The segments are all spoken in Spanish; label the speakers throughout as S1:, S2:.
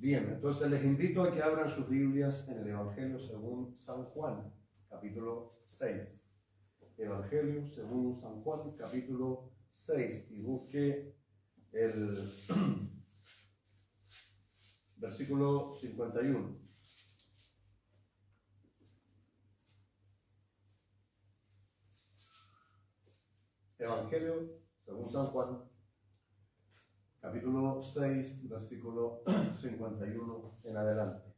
S1: Bien, entonces les invito a que abran sus Biblias en el Evangelio según San Juan, capítulo 6. Evangelio según San Juan, capítulo 6, y busque el versículo 51. Evangelio según San Juan, capítulo 6, versículo 51 en adelante.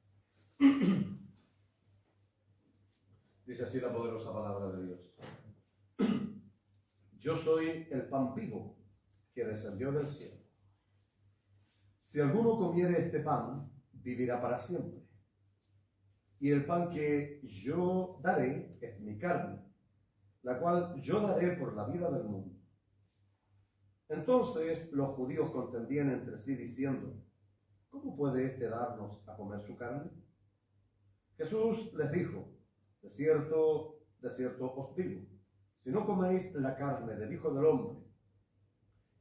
S1: Dice así la poderosa palabra de Dios. Yo soy el pan vivo que descendió del cielo. Si alguno comiere este pan, vivirá para siempre. Y el pan que yo daré es mi carne, la cual yo daré por la vida del mundo. Entonces los judíos contendían entre sí diciendo, ¿cómo puede éste darnos a comer su carne? Jesús les dijo, de cierto os digo, si no coméis la carne del Hijo del Hombre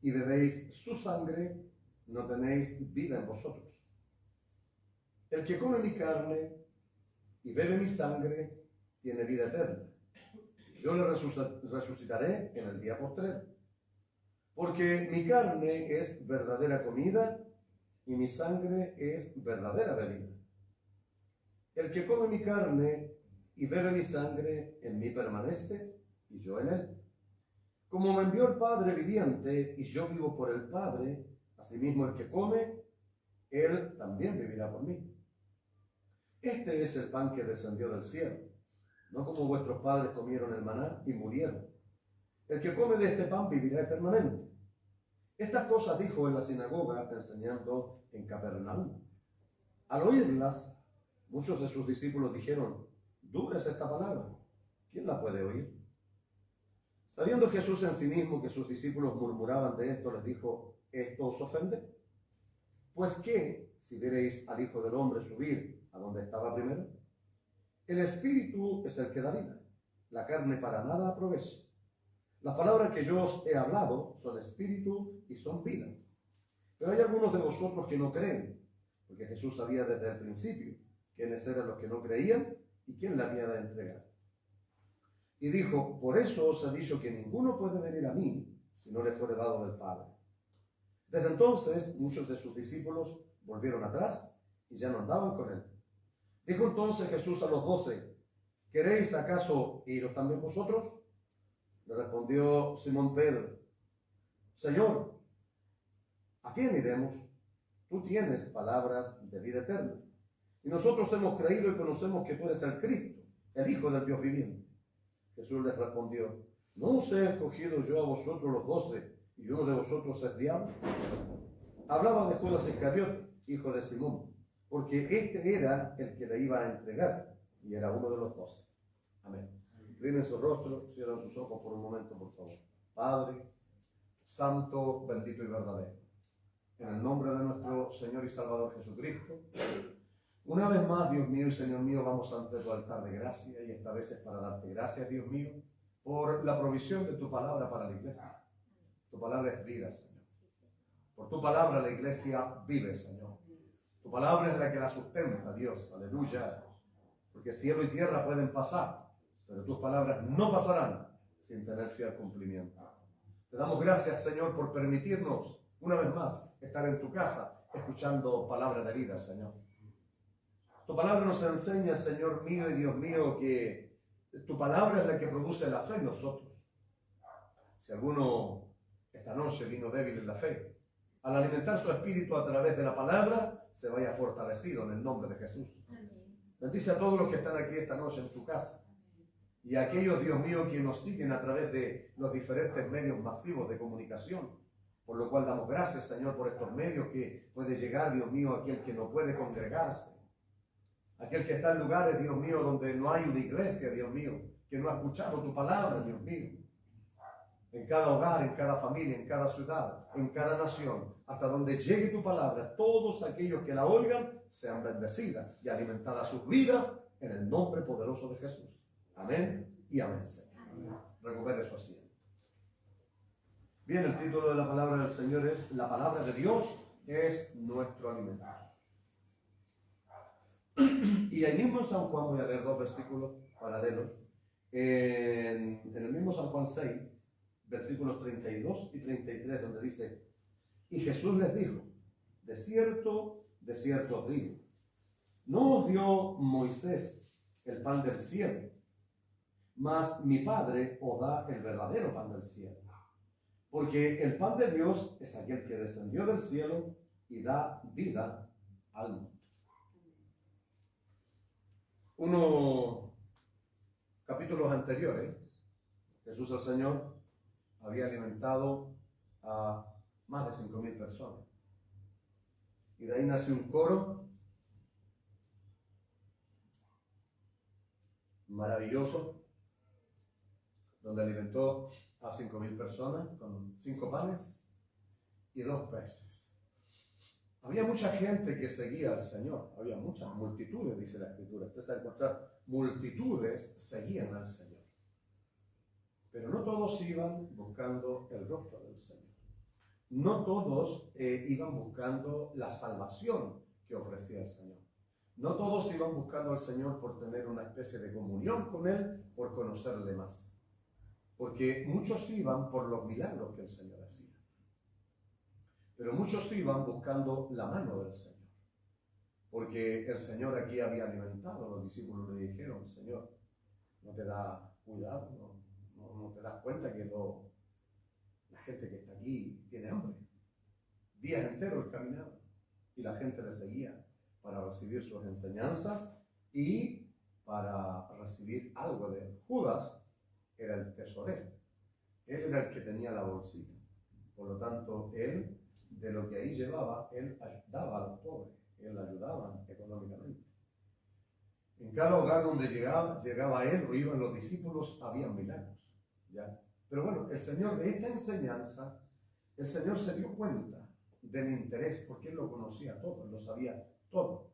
S1: y bebéis su sangre, no tenéis vida en vosotros. El que come mi carne y bebe mi sangre tiene vida eterna. Yo le resucitaré en el día postrero. Porque mi carne es verdadera comida y mi sangre es verdadera bebida. El que come mi carne y bebe mi sangre en mí permanece y yo en él. Como me envió el Padre viviente y yo vivo por el Padre, asimismo el que come, él también vivirá por mí. Este es el pan que descendió del cielo, no como vuestros padres comieron el maná y murieron. El que come de este pan vivirá eternamente. Estas cosas dijo en la sinagoga, enseñando en Capernaum. Al oírlas, muchos de sus discípulos dijeron, ¿dura es esta palabra? ¿Quién la puede oír? Sabiendo Jesús en sí mismo que sus discípulos murmuraban de esto, les dijo, ¿esto os ofende? Pues ¿qué si veréis al Hijo del Hombre subir a donde estaba primero? El Espíritu es el que da vida, la carne para nada aprovecha. Las palabras que yo os he hablado son espíritu y son vida. Pero hay algunos de vosotros que no creen, porque Jesús sabía desde el principio quiénes eran los que no creían y quién le había de entregar. Y dijo, por eso os he dicho que ninguno puede venir a mí si no le fuere dado del Padre. Desde entonces muchos de sus discípulos volvieron atrás y ya no andaban con él. Dijo entonces Jesús a los 12, ¿queréis acaso iros también vosotros? Le respondió Simón Pedro, Señor, ¿a quién iremos? Tú tienes palabras de vida eterna. Y nosotros hemos creído y conocemos que tú eres el Cristo, el Hijo del Dios viviente. Jesús les respondió, ¿no os he escogido yo a vosotros los 12 y uno de vosotros es diablo? Hablaba de Judas Iscariote, hijo de Simón, porque este era el que le iba a entregar y era uno de los 12. Amén. Inclinen su rostro, cierren sus ojos por un momento, por favor. Padre, santo, bendito y verdadero, en el nombre de nuestro Señor y Salvador Jesucristo, una vez más, Dios mío y Señor mío, vamos ante tu altar de gracia, y esta vez es para darte gracias, Dios mío, por la provisión de tu palabra para la iglesia. Tu palabra es vida, Señor. Por tu palabra la iglesia vive, Señor. Tu palabra es la que la sustenta, Dios. Aleluya. Porque cielo y tierra pueden pasar, pero tus palabras no pasarán sin tener fiel cumplimiento. Te damos gracias, Señor, por permitirnos, una vez más, estar en tu casa, escuchando palabra de vida, Señor. Tu palabra nos enseña, Señor mío y Dios mío, que tu palabra es la que produce la fe en nosotros. Si alguno esta noche vino débil en la fe, al alimentar su espíritu a través de la palabra, se vaya fortalecido en el nombre de Jesús. Amén. Bendice a todos los que están aquí esta noche en tu casa. Y a aquellos, Dios mío, que nos siguen a través de los diferentes medios masivos de comunicación. Por lo cual damos gracias, Señor, por estos medios que puede llegar, Dios mío, a aquel que no puede congregarse. Aquel que está en lugares, Dios mío, donde no hay una iglesia, Dios mío, que no ha escuchado tu palabra, Dios mío. En cada hogar, en cada familia, en cada ciudad, en cada nación, hasta donde llegue tu palabra, todos aquellos que la oigan sean bendecidas y alimentadas sus vidas en el nombre poderoso de Jesús. Amén y amén, Señor. Amén. Recupere su asiento. Bien, el título de la palabra del Señor es: La palabra de Dios es nuestro alimento. Y ahí mismo en San Juan, voy a leer dos versículos paralelos, en el mismo San Juan 6, versículos 32 y 33, donde dice, y Jesús les dijo, de cierto os digo, no os dio Moisés el pan del cielo, mas mi Padre os da el verdadero pan del cielo. Porque el pan de Dios es aquel que descendió del cielo y da vida al mundo. Unos capítulos anteriores, Jesús el Señor había alimentado a más de 5.000 personas. Y de ahí nace un coro maravilloso, donde alimentó a 5.000 personas con 5 panes y 2 peces. Había mucha gente que seguía al Señor, había muchas multitudes, dice la Escritura. Usted se va a encontrar, multitudes seguían al Señor. Pero no todos iban buscando el rostro del Señor. No todos iban buscando la salvación que ofrecía el Señor. No todos iban buscando al Señor por tener una especie de comunión con Él, por conocerle más. Porque muchos iban por los milagros que el Señor hacía. Pero muchos iban buscando la mano del Señor. Porque el Señor aquí había alimentado. Los discípulos le dijeron, Señor, ¿no te da cuidado? ¿No te das cuenta que la gente que está aquí tiene hambre? Días enteros caminaban y la gente le seguía para recibir sus enseñanzas y para recibir algo de él. Judas era el tesorero. Él era el que tenía la bolsita. Por lo tanto, él, de lo que ahí llevaba, él daba a los pobres. Él ayudaba económicamente. En cada hogar donde llegaba él o iban los discípulos, había milagros. ¿Ya? Pero bueno, el Señor de esta enseñanza, el Señor se dio cuenta del interés, porque Él lo conocía todo, Él lo sabía todo,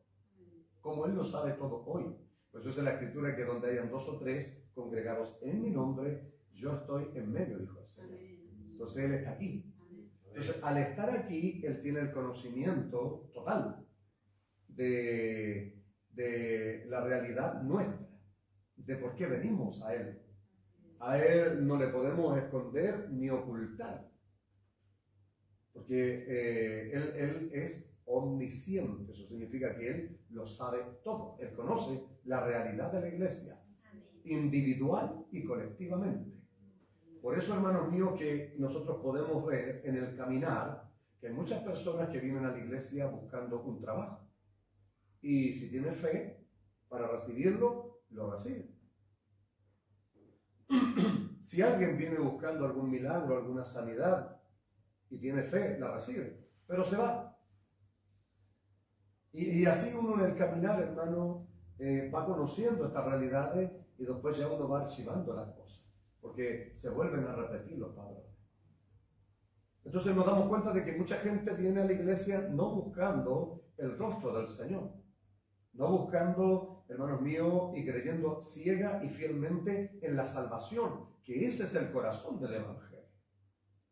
S1: como Él lo sabe todo hoy. Por eso es en la Escritura que donde hayan 2 o 3 congregados en mi nombre, yo estoy en medio, dijo el Señor. Entonces Él está aquí. Entonces, al estar aquí, Él tiene el conocimiento total de la realidad nuestra, de por qué venimos a Él. A Él no le podemos esconder ni ocultar, porque Él es omnisciente. Eso significa que Él lo sabe todo. Él conoce la realidad de la iglesia, individual y colectivamente. Por eso, hermanos míos, que nosotros podemos ver en el caminar que hay muchas personas que vienen a la iglesia buscando un trabajo. Y si tiene fe para recibirlo, lo recibe. Si alguien viene buscando algún milagro, alguna sanidad, y tiene fe, la recibe, pero se va. Y así uno en el caminar, hermano, va conociendo estas realidades y después ya uno va archivando las cosas, porque se vuelven a repetir los patrones. Entonces nos damos cuenta de que mucha gente viene a la iglesia no buscando el rostro del Señor, no buscando, hermanos míos, y creyendo ciega y fielmente en la salvación, que ese es el corazón del Evangelio.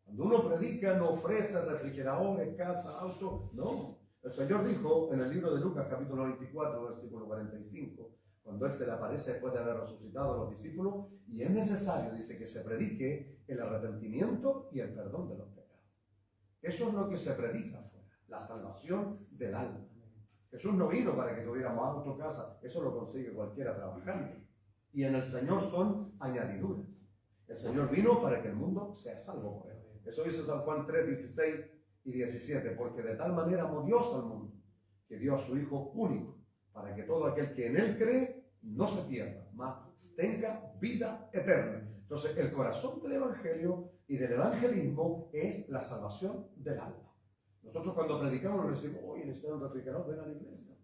S1: Cuando uno predica, no ofrece refrigeradores, casa, auto, no. El Señor dijo en el libro de Lucas, capítulo 24, versículo 45, cuando Él se le aparece después de haber resucitado a los discípulos, y es necesario, dice, que se predique el arrepentimiento y el perdón de los pecados. Eso es lo que se predica afuera, la salvación del alma. Jesús no vino para que tuviéramos auto, casa, eso lo consigue cualquiera trabajando. Y en el Señor son añadiduras. El Señor vino para que el mundo sea salvo por Él. Eso dice San Juan 3, 16 y 17, porque de tal manera amó Dios al mundo, que dio a su Hijo único, para que todo aquel que en Él cree no se pierda, mas tenga vida eterna. Entonces, el corazón del Evangelio y del evangelismo es la salvación del alma. Nosotros cuando predicamos nos decimos, oye, necesitas un refrigerador, ven a la iglesia.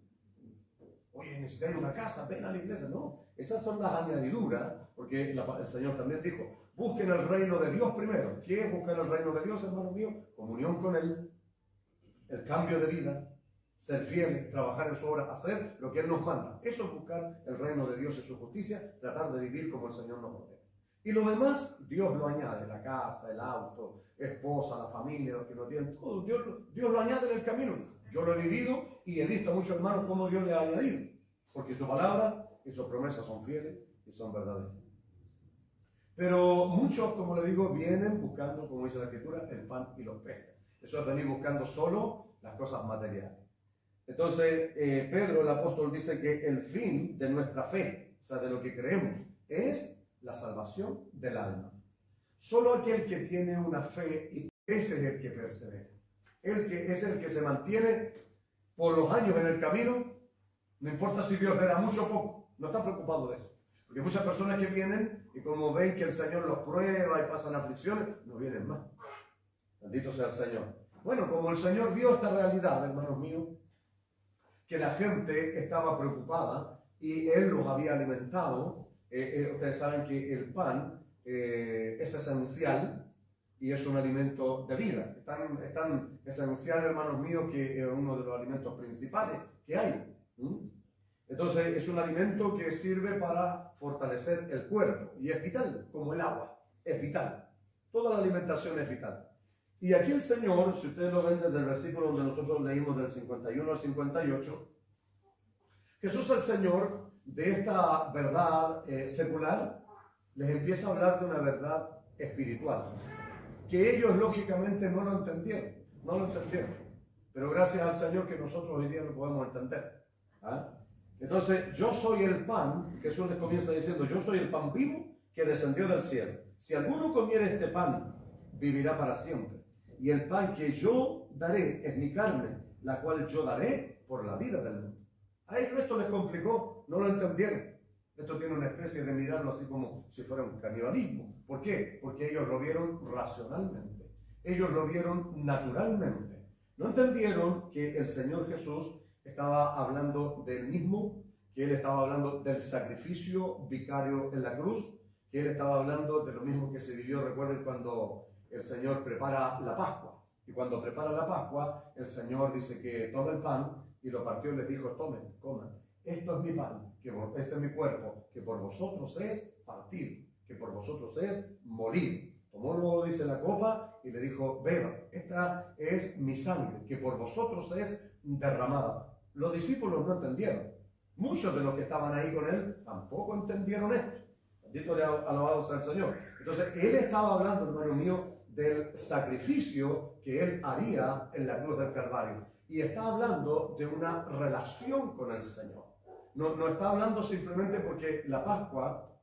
S1: Oye, necesitas una casa, ven a la iglesia. No, esas son las añadiduras, porque el Señor también dijo, busquen el reino de Dios primero. ¿Qué es buscar el reino de Dios, hermano mío? Comunión con Él, el cambio de vida, ser fieles, trabajar en su obra, hacer lo que Él nos manda. Eso es buscar el reino de Dios y su justicia, tratar de vivir como el Señor nos ordena. Y lo demás, Dios lo añade, la casa, el auto, esposa, la familia, los que no tienen, todo. Dios lo añade en el camino. Yo lo he vivido y he visto a muchos hermanos cómo Dios le ha añadido. porque su palabra y sus promesas son fieles y son verdaderas. Pero muchos, como le digo, vienen buscando, como dice la Escritura, el pan y los peces. Eso es venir buscando solo las cosas materiales. Entonces, Pedro, el apóstol, dice que el fin de nuestra fe, o sea, de lo que creemos, es la salvación del alma. Solo aquel que tiene una fe, y ese es el que persevera. Es el que se mantiene por los años en el camino, no importa si Dios le da mucho o poco, no está preocupado de eso. Porque muchas personas que vienen y como ven que el Señor los prueba y pasan aflicciones, no vienen más. Bendito sea el Señor. Bueno, como el Señor vio esta realidad, hermanos míos, que la gente estaba preocupada y Él los había alimentado. Ustedes saben que el pan es esencial y es un alimento de vida. Es tan esencial, hermanos míos, que es uno de los alimentos principales que hay. Entonces es un alimento que sirve para fortalecer el cuerpo y es vital, como el agua, es vital. Toda la alimentación es vital. Y aquí el Señor, si ustedes lo ven desde el versículo donde nosotros leímos del 51 al 58, Jesús el Señor de esta verdad secular les empieza a hablar de una verdad espiritual, que ellos lógicamente no lo entendieron, pero gracias al Señor que nosotros hoy día lo podemos entender. Entonces, yo soy el pan, Jesús les comienza diciendo, yo soy el pan vivo que descendió del cielo. Si alguno comiere este pan, vivirá para siempre. Y el pan que yo daré es mi carne, la cual yo daré por la vida del mundo. A ellos esto les complicó, no lo entendieron. Esto tiene una especie de mirarlo así como si fuera un canibalismo. ¿Por qué? Porque ellos lo vieron racionalmente. Ellos lo vieron naturalmente. No entendieron que el Señor Jesús estaba hablando del mismo, que Él estaba hablando del sacrificio vicario en la cruz, que Él estaba hablando de lo mismo que se vivió, recuerden, cuando el Señor prepara la Pascua. Y cuando prepara la Pascua, el Señor dice que toma el pan y lo partió y les dijo, tomen, coman. Esto es mi pan, este es mi cuerpo, que por vosotros es partir, que por vosotros es morir. Tomó luego, dice, la copa y le dijo, beba, esta es mi sangre, que por vosotros es derramada. Los discípulos no entendieron. Muchos de los que estaban ahí con él tampoco entendieron esto. Bendito le alabado sea el Señor. Entonces, él estaba hablando, hermano mío, del sacrificio que él haría en la cruz del Calvario. Y está hablando de una relación con el Señor. No está hablando simplemente porque la Pascua,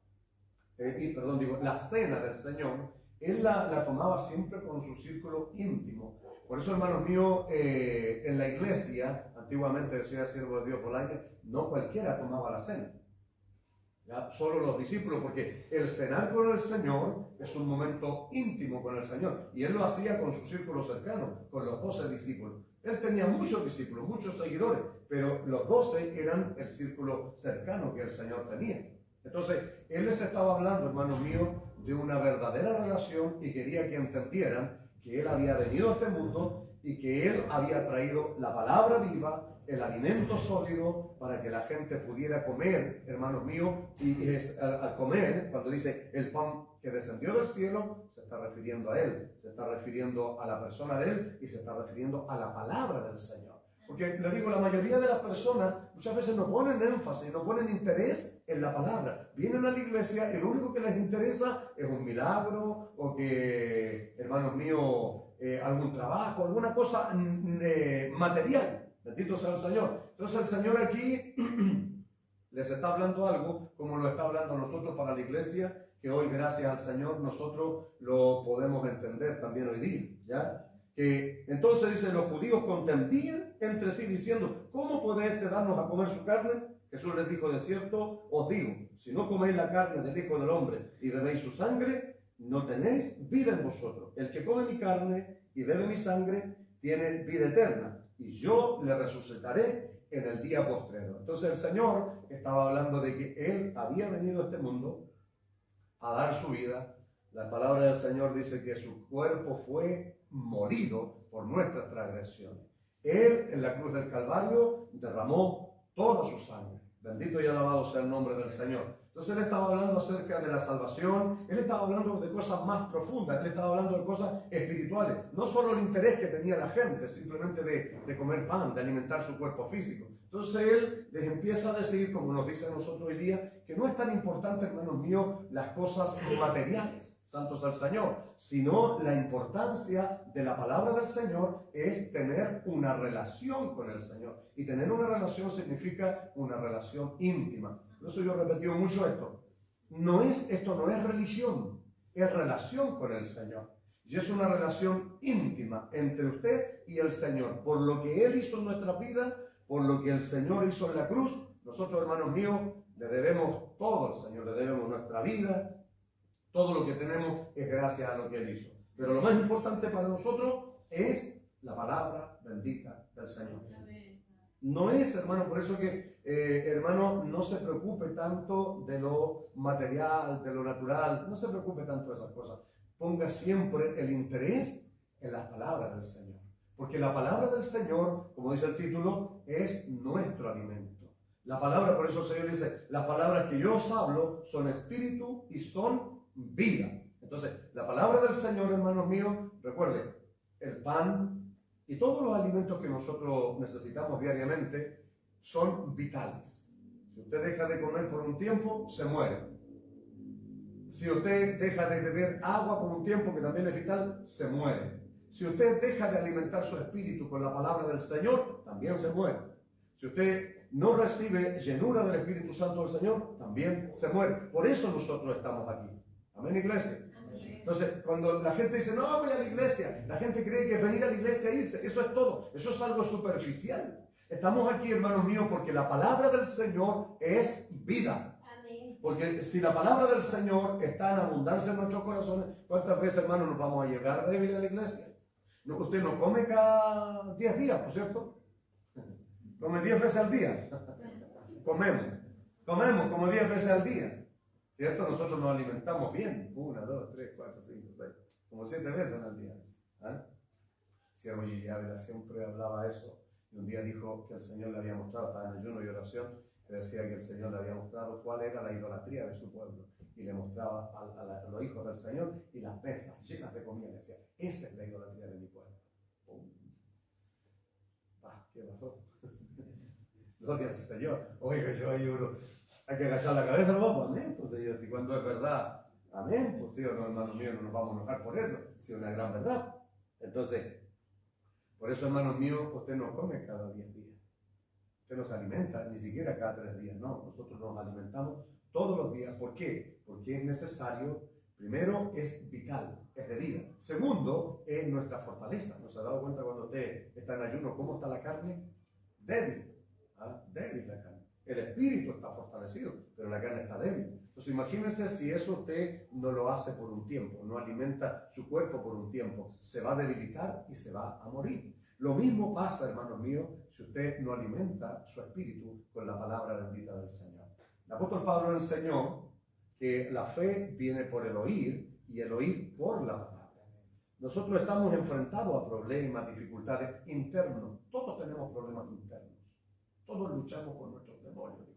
S1: la cena del Señor, él la tomaba siempre con su círculo íntimo. Por eso, hermanos míos, en la iglesia, antiguamente decía el siervo de Dios Bolaño, no cualquiera tomaba la cena. ¿Ya? Solo los discípulos, porque el cenar con el Señor es un momento íntimo con el Señor. Y él lo hacía con su círculo cercano, con los 12 discípulos. Él tenía muchos discípulos, muchos seguidores, pero los 12 eran el círculo cercano que el Señor tenía. Entonces, él les estaba hablando, hermanos míos, de una verdadera relación y quería que entendieran que él había venido a este mundo y que él había traído la palabra viva, el alimento sólido para que la gente pudiera comer, hermanos míos, y al comer, cuando dice el pan que descendió del cielo, se está refiriendo a él, se está refiriendo a la persona de él y se está refiriendo a la palabra del Señor. Porque les digo, la mayoría de las personas muchas veces no ponen énfasis, no ponen interés en la palabra. Vienen a la iglesia y lo único que les interesa es un milagro o que, hermanos míos, algún trabajo, alguna cosa material. Bendito sea el Señor. Entonces el Señor aquí les está hablando algo como lo está hablando a nosotros para la iglesia, que hoy gracias al Señor nosotros lo podemos entender también hoy día, ¿ya? Que entonces dice, los judíos contendían entre sí diciendo, ¿cómo puede darnos a comer su carne? Jesús les dijo, de cierto os digo, si no coméis la carne del Hijo del Hombre y bebéis su sangre, no tenéis vida en vosotros. El que come mi carne y bebe mi sangre tiene vida eterna, y yo le resucitaré en el día postrero. Entonces el Señor estaba hablando de que Él había venido a este mundo a dar su vida. La palabra del Señor dice que su cuerpo fue molido por nuestras transgresiones. Él en la cruz del Calvario derramó toda su sangre. Bendito y alabado sea el nombre del Señor. Entonces él estaba hablando acerca de la salvación, él estaba hablando de cosas más profundas, él estaba hablando de cosas espirituales. No solo el interés que tenía la gente, simplemente de comer pan, de alimentar su cuerpo físico. Entonces él les empieza a decir, como nos dice a nosotros hoy día, que no es tan importante, hermanos míos, las cosas materiales, santos al Señor, sino la importancia de la palabra del Señor es tener una relación con el Señor. Y tener una relación significa una relación íntima. Por eso yo he repetido mucho esto. Esto no es religión, es relación con el Señor. Y es una relación íntima entre usted y el Señor. Por lo que Él hizo en nuestra vida, por lo que el Señor hizo en la cruz, nosotros, hermanos míos, le debemos todo al Señor, le debemos nuestra vida, todo lo que tenemos es gracias a lo que Él hizo. Pero lo más importante para nosotros es la palabra bendita del Señor. No es, hermano, por eso que, hermano, no se preocupe tanto de lo material, de lo natural, no se preocupe tanto de esas cosas. Ponga siempre el interés en las palabras del Señor. Porque la palabra del Señor, como dice el título, es nuestro alimento. La palabra, por eso el Señor dice, las palabras que yo os hablo son espíritu y son vida. Entonces, la palabra del Señor, hermanos míos, recuerde, el pan y todos los alimentos que nosotros necesitamos diariamente son vitales. Si usted deja de comer por un tiempo, se muere. Si usted deja de beber agua por un tiempo, que también es vital, se muere. Si usted deja de alimentar su espíritu con la palabra del Señor, también se muere. Si usted no recibe llenura del Espíritu Santo del Señor, también se muere. Por eso nosotros estamos aquí. Amén, iglesia. Entonces, cuando la gente dice, no, voy a la iglesia, la gente cree que venir a la iglesia e irse. Eso es todo. Eso es algo superficial. Estamos aquí, hermanos míos, porque la palabra del Señor es vida. Porque si la palabra del Señor está en abundancia en nuestros corazones, ¿cuántas veces, hermanos, nos vamos a llegar débil a la iglesia? No, usted no come cada 10 días, ¿por cierto? Come 10 veces al día. Comemos como 10 veces al día. ¿Cierto? Nosotros nos alimentamos bien. 1, 2, 3, 4, 5, 6. Como 7 veces al día. ¿Ah? Siervo Gigi Ávila siempre hablaba eso. Y un día dijo que el Señor le había mostrado, estaba en ayuno y oración, que decía que el Señor le había mostrado cuál era la idolatría de su pueblo. Y le mostraba a los hijos del Señor y las mesas llenas de comida. Le decía, esa es la idolatría de mi pueblo. ¿Qué pasó? Gloria al Señor. Oiga, yo ahí uno, hay que agachar la cabeza, ¿no? Amén, pues Dios, y cuando es verdad, amén, pues sí o no, hermanos míos, no nos vamos a enojar por eso, si es una gran verdad. Entonces, por eso, hermanos míos, usted no come cada 10 días. Usted no se alimenta, ni siquiera cada 3 días, no. Nosotros nos alimentamos todos los días. ¿Por qué? Porque es necesario. Primero, es vital, es de vida. Segundo, es nuestra fortaleza. ¿No se ha dado cuenta cuando usted está en ayuno cómo está la carne? Débil. ¿Ah? Débil la carne. El espíritu está fortalecido, pero la carne está débil. Entonces imagínense si eso usted no lo hace por un tiempo, no alimenta su cuerpo por un tiempo, se va a debilitar y se va a morir. Lo mismo pasa, hermanos míos, si usted no alimenta su espíritu con la palabra bendita del Señor. El apóstol Pablo enseñó que la fe viene por el oír y el oír por la palabra. Nosotros estamos enfrentados a problemas, dificultades internos. Todos tenemos problemas internos. Todos luchamos con nuestros demonios,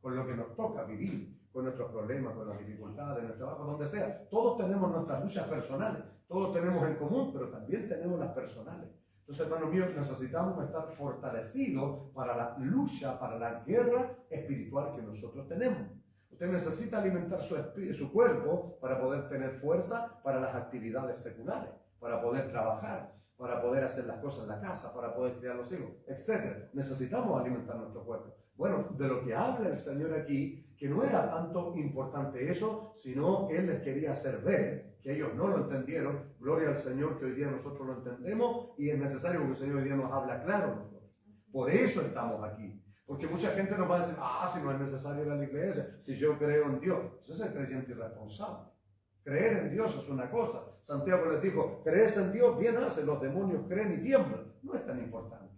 S1: con lo que nos toca vivir, con nuestros problemas, con las dificultades, en el trabajo, donde sea. Todos tenemos nuestras luchas personales, todos tenemos en común, pero también tenemos las personales. Entonces, hermanos míos, necesitamos estar fortalecidos para la lucha, para la guerra espiritual que nosotros tenemos. Usted necesita alimentar su cuerpo para poder tener fuerza para las actividades seculares, para poder trabajar, para poder hacer las cosas en la casa, para poder criar los hijos, etc. Necesitamos alimentar nuestro cuerpo. Bueno, de lo que habla el Señor aquí, que no era tanto importante eso, sino Él les quería hacer ver, que ellos no lo entendieron. Gloria al Señor que hoy día nosotros lo entendemos y es necesario que el Señor hoy día nos habla claro a nosotros. Por eso estamos aquí. Porque mucha gente nos va a decir, si no es necesario ir a la iglesia, si yo creo en Dios. Eso es el creyente irresponsable. Creer en Dios es una cosa. Santiago les dijo, crees en Dios, bien hace, los demonios creen y tiemblan. No es tan importante.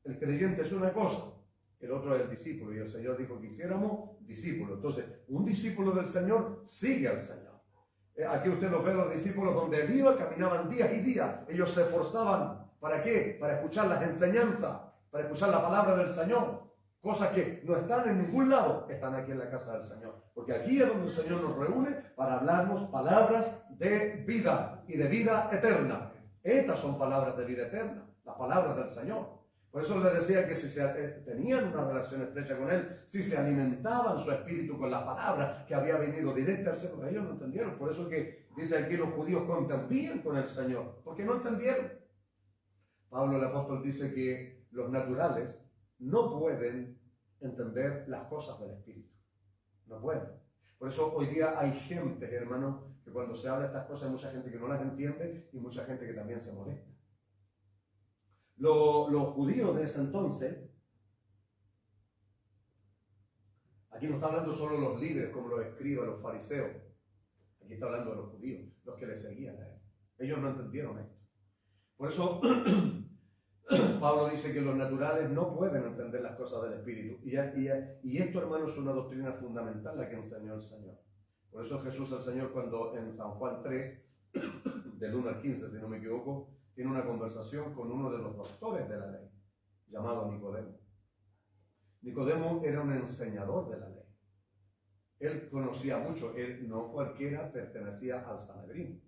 S1: El creyente es una cosa, el otro es el discípulo. Y el Señor dijo que hiciéramos discípulos. Entonces, un discípulo del Señor sigue al Señor. Aquí usted los ve, los discípulos donde Él iba, caminaban días y días. Ellos se esforzaban. ¿Para qué? Para escuchar las enseñanzas, para escuchar la palabra del Señor. Cosas que no están en ningún lado, están aquí en la casa del Señor. Porque aquí es donde el Señor nos reúne para hablarnos palabras de vida y de vida eterna. Estas son palabras de vida eterna, las palabras del Señor. Por eso les decía que si tenían una relación estrecha con Él, si se alimentaban su espíritu con la palabra que había venido directa al Señor, ellos no entendieron. Por eso que dice aquí los judíos contendían con el Señor, porque no entendieron. Pablo el apóstol dice que los naturales no pueden entender las cosas del espíritu. No pueden. Por eso hoy día hay gente, hermano, que cuando se habla de estas cosas hay mucha gente que no las entiende y mucha gente que también se molesta. Los judíos de ese entonces, aquí no está hablando solo de los líderes como los escribas, los fariseos, aquí está hablando de los judíos, los que le seguían a él. Ellos no entendieron esto. Por eso Pablo dice que los naturales no pueden entender las cosas del Espíritu. Y esto, hermano, es una doctrina fundamental la que enseñó el Señor. Por eso Jesús, el Señor, cuando en San Juan 3, del 1 al 15, si no me equivoco, tiene una conversación con uno de los doctores de la ley, llamado Nicodemo. Nicodemo era un enseñador de la ley. Él conocía mucho. Él, no cualquiera pertenecía al Sanedrín.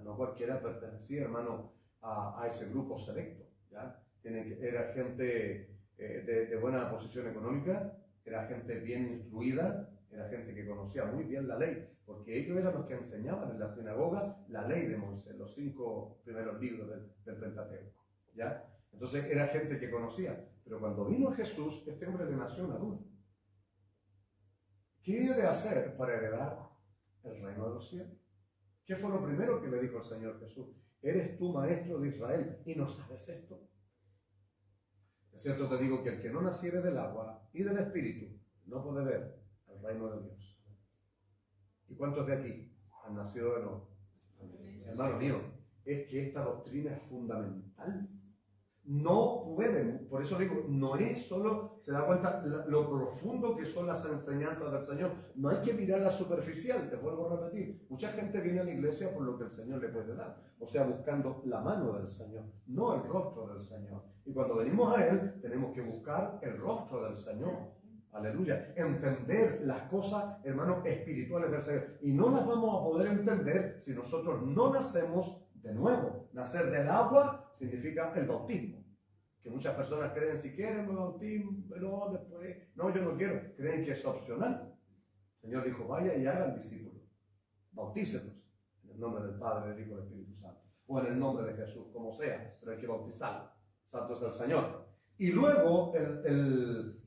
S1: No cualquiera pertenecía, hermano, a ese grupo selecto. ¿Ya? Era gente de buena posición económica, era gente bien instruida, era gente que conocía muy bien la ley, porque ellos eran los que enseñaban en la sinagoga la ley de Moisés, los 5 primeros libros del Pentateuco. ¿Ya? Entonces era gente que conocía. Pero cuando vino Jesús, este hombre le nació una duda. ¿Qué debe hacer para heredar el reino de los cielos? ¿Qué fue lo primero que le dijo el Señor Jesús? ¿Eres tú maestro de Israel y no sabes esto? Es cierto, te digo que el que no naciere del agua y del Espíritu no puede ver el reino de Dios. ¿Y cuántos de aquí han nacido de nuevo? Hermano mío, es que esta doctrina es fundamental. No pueden, por eso digo, no es solo, se da cuenta lo profundo que son las enseñanzas del Señor. No hay que mirar la superficial, les vuelvo a repetir. Mucha gente viene a la iglesia por lo que el Señor le puede dar, o sea, buscando la mano del Señor, no el rostro del Señor. Y cuando venimos a Él, tenemos que buscar el rostro del Señor. Aleluya. Entender las cosas, hermanos, espirituales del Señor. Y no las vamos a poder entender si nosotros no nacemos de nuevo. Nacer del agua significa el bautismo. Que muchas personas creen, si quieren me bautismo, pero después, no, yo no quiero. Creen que es opcional. El Señor dijo, vaya y hagan discípulos. Bautícelos en el nombre del Padre, del Hijo y del Espíritu Santo. O en el nombre de Jesús, como sea, pero hay que bautizarlo. Santo es el Señor. Y luego,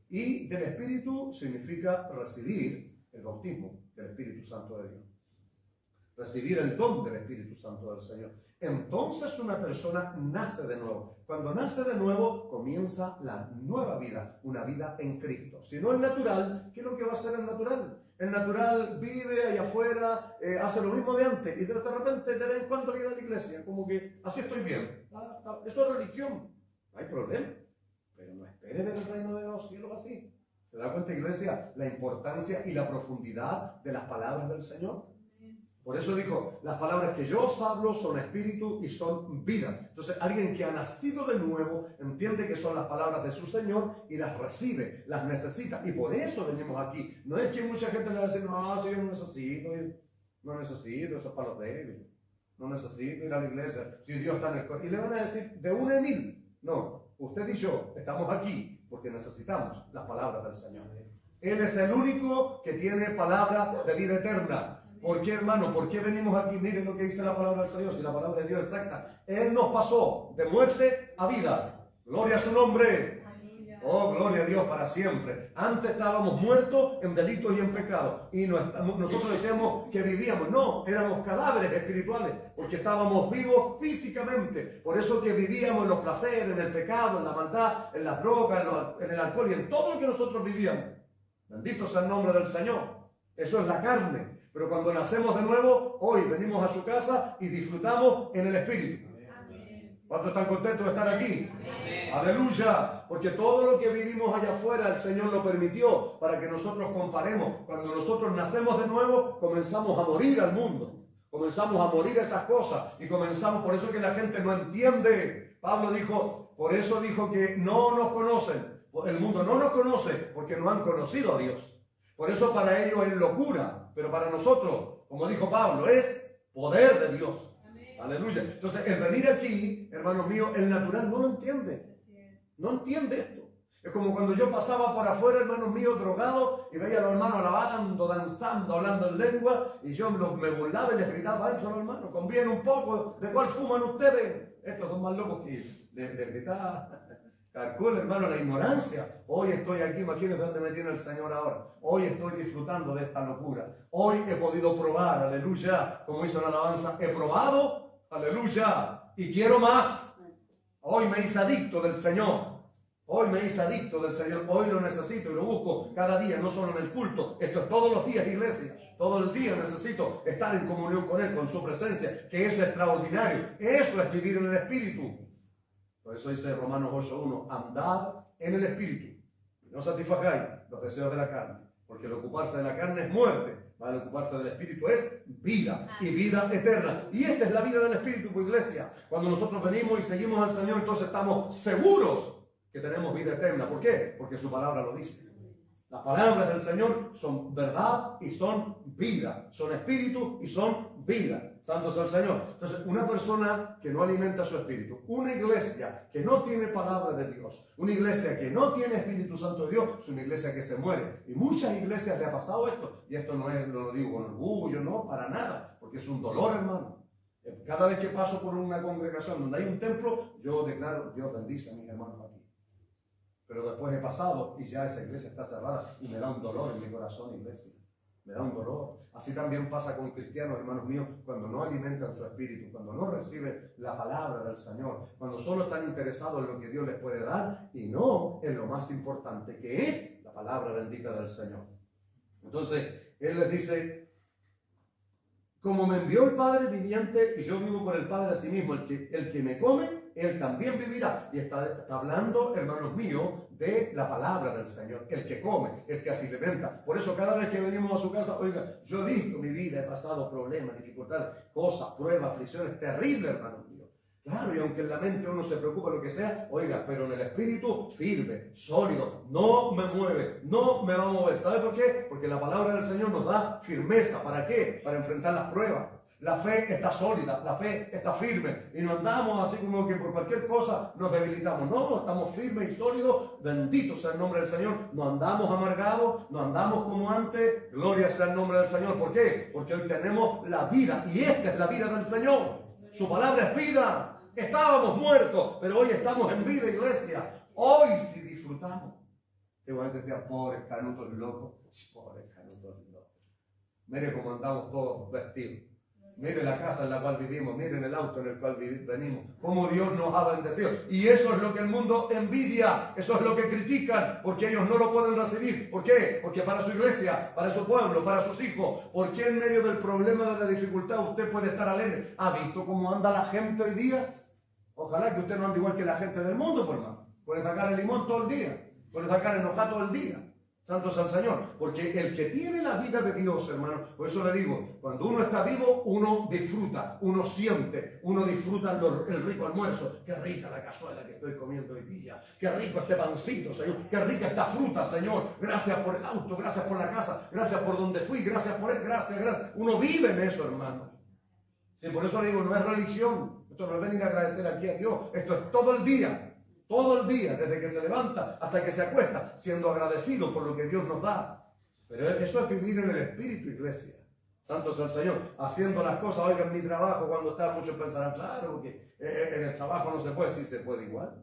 S1: y del Espíritu significa recibir el bautismo del Espíritu Santo de Dios. Recibir el don del Espíritu Santo del Señor. Entonces una persona nace de nuevo. Cuando nace de nuevo, comienza la nueva vida, una vida en Cristo. Si no es natural, ¿qué es lo que va a hacer el natural? El natural vive allá afuera, hace lo mismo de antes, y de repente de vez en cuando viene a la iglesia, como que así estoy bien. Eso es religión, no hay problema. Pero no espere ver el reino de los cielos así. ¿Se da cuenta, iglesia, la importancia y la profundidad de las palabras del Señor? Por eso dijo, las palabras que yo os hablo son espíritu y son vida. Entonces, alguien que ha nacido de nuevo entiende que son las palabras de su Señor y las recibe, las necesita. Y por eso venimos aquí. No es que mucha gente le va a decir, no, si yo no necesito, eso es para los débiles. No necesito ir a la iglesia, si Dios está en el corazón. Y le van a decir, de 1 en 1000. No, usted y yo estamos aquí porque necesitamos las palabras del Señor. Él es el único que tiene palabra de vida eterna. ¿Por qué, hermano? ¿Por qué venimos aquí? Miren lo que dice la palabra del Señor, si la palabra de Dios es exacta. Él nos pasó de muerte a vida. Gloria a su nombre. Oh, gloria a Dios para siempre. Antes estábamos muertos en delitos y en pecados. Y nosotros decíamos que vivíamos. No, éramos cadáveres espirituales. Porque estábamos vivos físicamente. Por eso que vivíamos en los placeres, en el pecado, en la maldad, en las drogas, en el alcohol y en todo lo que nosotros vivíamos. Bendito sea el nombre del Señor. Eso es la carne. Pero cuando nacemos de nuevo, hoy venimos a su casa y disfrutamos en el Espíritu. ¿Cuántos están contentos de estar aquí? Amén. Aleluya. Porque todo lo que vivimos allá afuera, el Señor lo permitió para que nosotros comparemos. Cuando nosotros nacemos de nuevo, comenzamos a morir al mundo. Comenzamos a morir esas cosas. Y comenzamos, por eso que la gente no entiende. Pablo dijo, por eso dijo que no nos conocen. El mundo no nos conoce porque no han conocido a Dios. Por eso para ellos es locura, pero para nosotros, como dijo Pablo, es poder de Dios. Amén. Aleluya. Entonces, el venir aquí, hermanos míos, el natural no lo entiende. No entiende esto. Es como cuando yo pasaba por afuera, hermanos míos, drogado, y veía a los hermanos alabando, danzando, hablando en lengua, y yo me burlaba y les gritaba a ellos, hermanos, conviene un poco, ¿de cuál fuman ustedes? Estos son más locos que les gritaba. Calcula, hermano, la ignorancia. Hoy estoy aquí, imagínense dónde me tiene el Señor ahora. Hoy estoy disfrutando de esta locura. Hoy he podido probar, aleluya, como hizo la alabanza, he probado, aleluya, y quiero más. Hoy me hice adicto del Señor. Hoy me hice adicto del Señor. Hoy lo necesito y lo busco cada día, no solo en el culto. Esto es todos los días, iglesia. Todo el día necesito estar en comunión con Él, con su presencia, que es extraordinario. Eso es vivir en el Espíritu. Por eso dice Romanos 8:1, andad en el Espíritu, no satisfagáis los deseos de la carne, porque el ocuparse de la carne es muerte, el ocuparse del Espíritu es vida y vida eterna. Y esta es la vida del Espíritu, pues, iglesia. Cuando nosotros venimos y seguimos al Señor, entonces estamos seguros que tenemos vida eterna. ¿Por qué? Porque su palabra lo dice. Las palabras del Señor son verdad y son vida, son espíritu y son vida. Santo sea el Señor. Entonces, una persona que no alimenta su espíritu, una iglesia que no tiene palabra de Dios, una iglesia que no tiene Espíritu Santo de Dios, es una iglesia que se muere. Y muchas iglesias le ha pasado esto. Y esto no lo digo con orgullo, no, para nada, porque es un dolor, hermano. Cada vez que paso por una congregación donde hay un templo, yo declaro, Dios bendice a mis hermanos aquí. Pero después he pasado y ya esa iglesia está cerrada y me da un dolor en mi corazón, iglesia. Me da un dolor. Así también pasa con cristianos, hermanos míos, cuando no alimentan su espíritu, cuando no reciben la palabra del Señor, cuando solo están interesados en lo que Dios les puede dar y no en lo más importante, que es la palabra bendita del Señor. Entonces, Él les dice, como me envió el Padre viviente y yo vivo por el Padre asimismo, el que me come, Él también vivirá. Y está hablando, hermanos míos, de la palabra del Señor. El que come, el que se alimenta. Por eso cada vez que venimos a su casa, oiga, yo he visto mi vida, he pasado problemas, dificultades, cosas, pruebas, aflicciones terribles, hermanos míos. Claro, y aunque en la mente uno se preocupa lo que sea, oiga, pero en el espíritu firme, sólido, no me mueve, no me va a mover. ¿Sabe por qué? Porque la palabra del Señor nos da firmeza. ¿Para qué? Para enfrentar las pruebas. La fe está sólida, la fe está firme. Y no andamos así como que por cualquier cosa nos debilitamos. No, estamos firmes y sólidos. Bendito sea el nombre del Señor. No andamos amargados, no andamos como antes. Gloria sea el nombre del Señor. ¿Por qué? Porque hoy tenemos la vida. Y esta es la vida del Señor. Su palabra es vida. Estábamos muertos, pero hoy estamos en vida, iglesia. Hoy sí disfrutamos. Que gente decía, pobres canutos locos. Pobres canutos locos. Mire cómo andamos todos vestidos. Mire la casa en la cual vivimos, miren el auto en el cual venimos, cómo Dios nos ha bendecido. Y eso es lo que el mundo envidia, eso es lo que critican, porque ellos no lo pueden recibir. ¿Por qué? Porque para su iglesia, para su pueblo, para sus hijos, ¿por qué en medio del problema, de la dificultad, usted puede estar alegre? ¿Ha visto cómo anda la gente hoy día? Ojalá que usted no ande igual que la gente del mundo, por más. Puede sacar el limón todo el día, puede sacar enojado todo el día. Santo sea el Señor, porque el que tiene la vida de Dios, hermano, por eso le digo, cuando uno está vivo, uno disfruta, uno siente, uno disfruta el rico almuerzo. Qué rica la cazuela que estoy comiendo hoy día, qué rico este pancito, Señor, qué rica esta fruta, Señor. Gracias por el auto, gracias por la casa, gracias por donde fui, gracias por él, gracias. Uno vive en eso, hermano. Sí, por eso le digo, no es religión, esto no es venir a agradecer aquí a Dios, esto es todo el día. Todo el día, desde que se levanta hasta que se acuesta, siendo agradecido por lo que Dios nos da. Pero eso es vivir en el Espíritu, iglesia. Santo sea el Señor. Haciendo las cosas, oiga, en mi trabajo, cuando está, muchos pensarán, claro, porque en el trabajo no se puede. Sí se puede igual.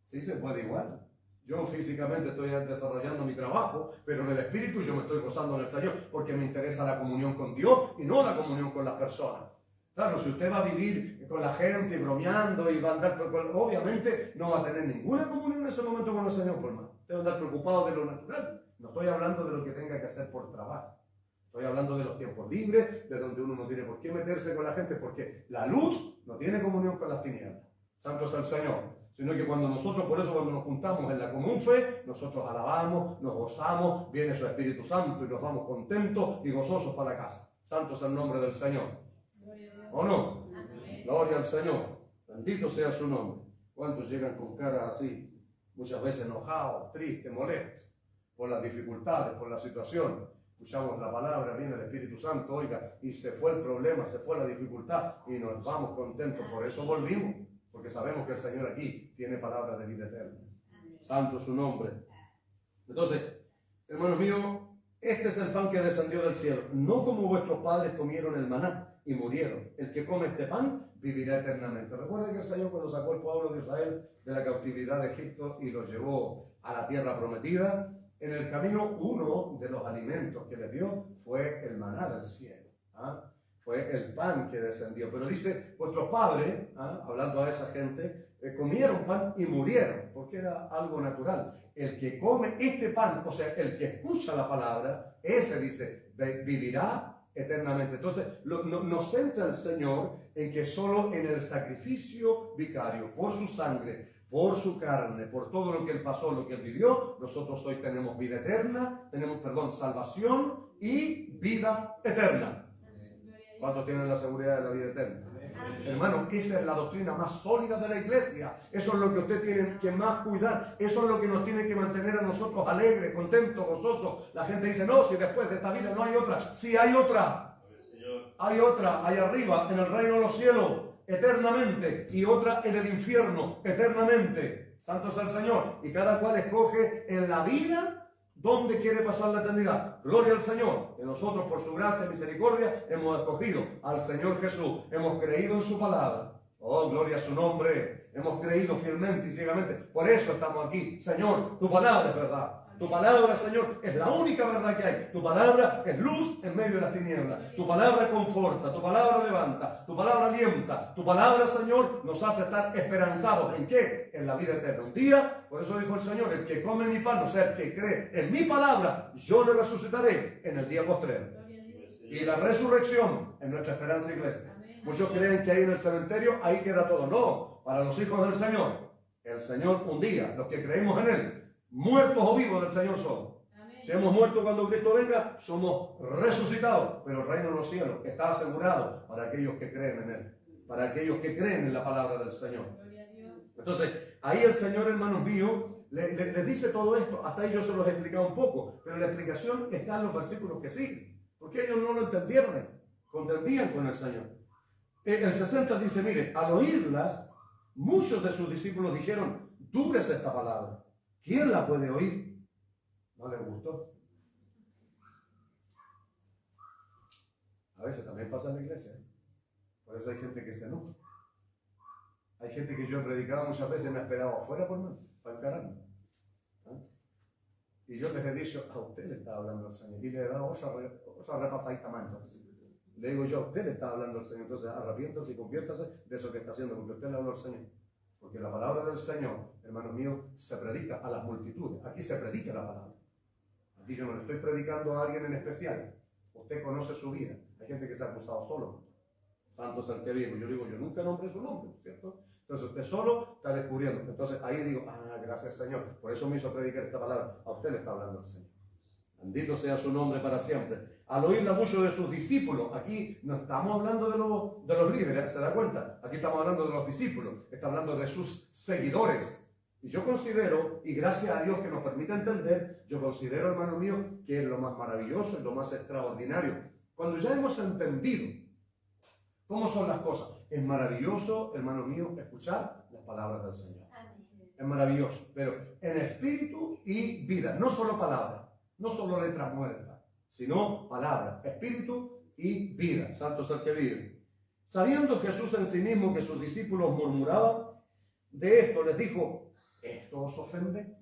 S1: Sí se puede igual. Yo físicamente estoy desarrollando mi trabajo, pero en el Espíritu yo me estoy gozando en el Señor, porque me interesa la comunión con Dios y no la comunión con las personas. Claro, si usted va a vivir con la gente bromeando y va a andar, obviamente no va a tener ninguna comunión en ese momento con el Señor, por más. Usted va a andar preocupado de lo natural. No estoy hablando de lo que tenga que hacer por trabajo. Estoy hablando de los tiempos libres, de donde uno no tiene por qué meterse con la gente, porque la luz no tiene comunión con las tinieblas. Santo sea el Señor. Sino que cuando nosotros, por eso cuando nos juntamos en la común fe, nosotros alabamos, nos gozamos, viene su Espíritu Santo y nos vamos contentos y gozosos para la casa. Santo sea el nombre del Señor. ¿O no? Amén. Gloria al Señor. Bendito sea su nombre. ¿Cuántos llegan con cara así? muchas veces enojados, tristes, molestos por las dificultades, por la situación. Escuchamos la palabra, viene el Espíritu Santo, oiga, y se fue el problema, se fue la dificultad y nos vamos contentos. Por eso volvimos, porque sabemos que el Señor aquí tiene palabras de vida eterna. Santo su nombre. Entonces, hermanos míos, este es el pan que descendió del cielo, no como vuestros padres comieron el maná y murieron. El que come este pan vivirá eternamente. Recuerden que el Señor, cuando sacó el pueblo de Israel de la cautividad de Egipto y los llevó a la tierra prometida, en el camino uno de los alimentos que les dio fue el maná del cielo. Fue el pan que descendió. Pero dice, vuestros padres, hablando a esa gente, comieron pan y murieron, porque era algo natural. El que come este pan, o sea, el que escucha la palabra, ese dice, vivirá eternamente. Entonces, nos centra el Señor en que solo en el sacrificio vicario, por su sangre, por su carne, por todo lo que Él pasó, lo que Él vivió, nosotros hoy tenemos vida eterna, tenemos, salvación y vida eterna. ¿Cuántos tienen la seguridad de la vida eterna? Amén. Hermano, esa es la doctrina más sólida de la iglesia. Eso es lo que usted tiene que más cuidar. Eso es lo que nos tiene que mantener a nosotros alegres, contentos, gozosos. La gente dice, no, si después de esta vida no hay otra. Sí hay otra. Hay otra, allá arriba, en el reino de los cielos, eternamente. Y otra en el infierno, eternamente. Santo es el Señor. Y cada cual escoge en la vida ¿dónde quiere pasar la eternidad? Gloria al Señor, que nosotros por su gracia y misericordia hemos escogido al Señor Jesús, hemos creído en su palabra. Oh, gloria a su nombre, hemos creído fielmente y ciegamente. Por eso estamos aquí. Señor, tu palabra es verdad. Tu palabra, Señor, es la única verdad que hay. Tu palabra es luz en medio de las tinieblas. Tu palabra conforta, tu palabra levanta, tu palabra alienta. Tu palabra, Señor, nos hace estar esperanzados. ¿En qué? En la vida eterna. Un día, por eso dijo el Señor, el que come mi pan, o sea, el que cree en mi palabra, yo le resucitaré en el día postrero. Y la resurrección es nuestra esperanza, iglesia. Muchos creen que ahí en el cementerio, ahí queda todo. No, para los hijos del Señor. El Señor un día, los que creemos en Él, muertos o vivos del Señor somos. Si hemos muerto cuando Cristo venga, somos resucitados. Pero el reino de los cielos está asegurado para aquellos que creen en Él. Para aquellos que creen en la palabra del Señor. Entonces, ahí el Señor, hermanos míos, les dice todo esto. Hasta ahí yo se los he explicado un poco. Pero la explicación está en los versículos que siguen. Porque ellos no lo entendieron. Contendían con el Señor. El 60 dice, mire, al oírlas, muchos de sus discípulos dijeron, dura es esta palabra. ¿Quién la puede oír? ¿No les gustó? A veces también pasa en la iglesia. Por eso hay gente que se enoja. Hay gente que yo he predicado muchas veces y me ha esperado afuera por mí, para encararme. Y yo les he dicho, a usted le está hablando el Señor. Y le he dado otra repasadita más. Le digo yo, a usted le está hablando el Señor. Entonces arrepiéntase y conviértase de eso que está haciendo, porque usted le habló al Señor. Porque la palabra del Señor, hermanos míos, se predica a las multitudes. Aquí se predica la palabra. Aquí yo no le estoy predicando a alguien en especial. Usted conoce su vida. Hay gente que se ha acusado solo. Santo es el que vive. Yo digo, yo nunca nombré su nombre, ¿cierto? Entonces usted solo está descubriendo. Entonces ahí digo, gracias Señor. Por eso me hizo predicar esta palabra. A usted le está hablando el Señor. Bendito sea su nombre para siempre. Al oírla muchos de sus discípulos, aquí no estamos hablando de los líderes, ¿se da cuenta? Aquí estamos hablando de los discípulos, está hablando de sus seguidores. Y yo considero, y gracias a Dios que nos permite entender, yo considero, hermano mío, que es lo más maravilloso, es lo más extraordinario. Cuando ya hemos entendido cómo son las cosas, es maravilloso, hermano mío, escuchar las palabras del Señor. Es maravilloso, pero en espíritu y vida, no solo palabras. No solo letras muertas, sino palabra, espíritu y vida. Santo es el que vive. Sabiendo Jesús en sí mismo que sus discípulos murmuraban de esto, les dijo, ¿esto os ofende?